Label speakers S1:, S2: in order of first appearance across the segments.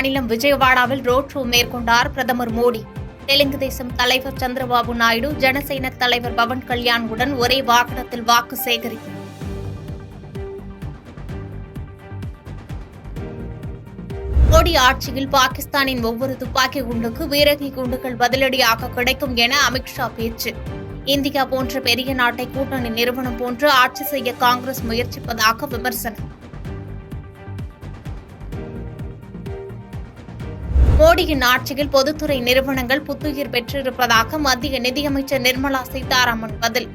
S1: மாநிலம் விஜயவாடாவில் road show மேற்கொண்டார் பிரதமர் மோடி. தெலுங்கு தேசம் தலைவர் சந்திரபாபு நாயுடு, ஜனசேன தலைவர் பவன் கல்யாண் உடன் ஒரே வாகனத்தில் வாக்கு சேகரிப்பு. மோடி ஆட்சியில் பாகிஸ்தானின் ஒவ்வொரு துப்பாக்கி குண்டுக்கு பீரங்கி குண்டுகள் பதிலடியாக கிடைக்கும் என அமித்ஷா பேச்சு. இந்தியா போன்ற பெரிய நாட்டை கூட்டணி நிறுவனம் போன்று ஆட்சி செய்ய காங்கிரஸ் முயற்சிப்பதாக விமர்சனம். மோடியின் ஆட்சியில் பொதுத்துறை நிறுவனங்கள் புத்துயிர் பெற்றிருப்பதாக மத்திய நிதியமைச்சர் நிர்மலா சீதாராமன் பதில்.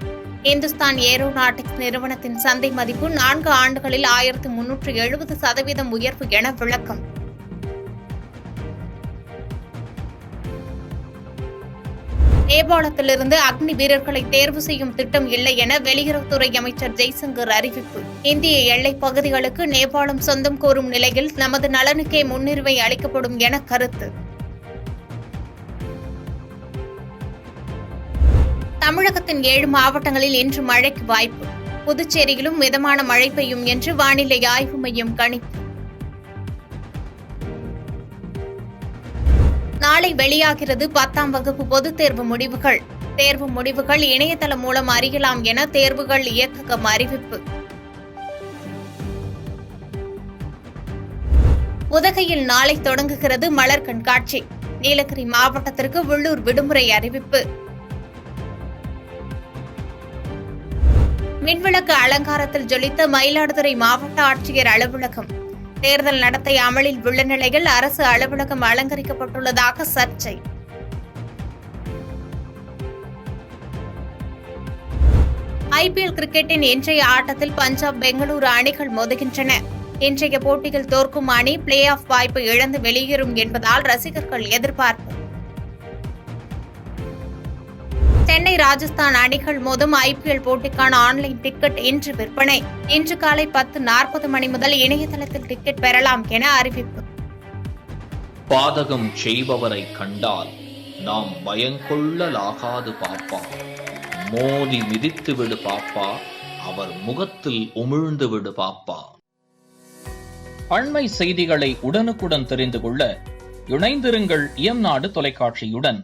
S1: இந்துஸ்தான் ஏரோநாட்டிக்ஸ் நிறுவனத்தின் சந்தை மதிப்பு 4 ஆண்டுகளில் 1370% உயர்வு என விளக்கம். நேபாளத்திலிருந்து அக்னி வீரர்களை தேர்வு செய்யும் திட்டம் இல்லை என வெளியுறவுத்துறை அமைச்சர் ஜெய்சங்கர் அறிவிப்பு. இந்திய எல்லைப் பகுதிகளுக்கு நேபாளம் சொந்தம் கோரும் நிலையில் நமது நலனுக்கே முன்னுரிமை அளிக்கப்படும் என கருத்து. தமிழகத்தின் 7 மாவட்டங்களில் இன்று மழைக்கு வாய்ப்பு. புதுச்சேரியிலும் மிதமான மழை பெய்யும் என்று வானிலை ஆய்வு மையம் கணிப்பு. நாளை வெளியாகிறது 10ஆம் வகுப்பு பொதுத் தேர்வு முடிவுகள். தேர்வு முடிவுகள் இணையதளம் மூலம் அறியலாம் என தேர்வுகள் இயக்ககம் அறிவிப்பு. உதகையில் நாளை தொடங்குகிறது மலர் கண்காட்சி. நீலகிரி மாவட்டத்திற்கு உள்ளூர் விடுமுறை அறிவிப்பு. மின்விளக்கு அலங்காரத்தில் ஜொலித்த மயிலாடுதுறை மாவட்ட ஆட்சியர் அலுவலகம். தேர்தல் நடத்தை அமலில் உள்ள நிலையில் அரசு அலுவலகம் அலங்கரிக்கப்பட்டுள்ளதாக சர்ச்சை. IPL கிரிக்கெட்டின் இன்றைய ஆட்டத்தில் பஞ்சாப், பெங்களூரு அணிகள் மோதுகின்றன. இன்றைய போட்டியில் தோற்கும் அணி பிளே ஆஃப் வாய்ப்பை இழந்து வெளியேறும் என்பதால் ரசிகர்கள் எதிர்பார்ப்பு. சென்னை, ராஜஸ்தான் அணிகள் மோதும் IPL போட்டிக்கான ஆன்லைன் டிக்கெட் இன்று விற்பனை. இன்று காலை 10:40 மணி முதல் இணையதளத்தில் டிக்கெட் பெறலாம் என அறிவிப்பு.
S2: பாதகம் செய்பவரை கண்டால் நாம் பயங்கொள்ளலாகாது பாப்பா. மோதி மிதித்து விடு பாப்பா, அவர் முகத்தில் உமிழ்ந்து விடு பாப்பா. அண்மை செய்திகளை உடனுக்குடன் தெரிந்து கொள்ள இணைந்திருங்கள் இயம்நாடு தொலைக்காட்சியுடன்.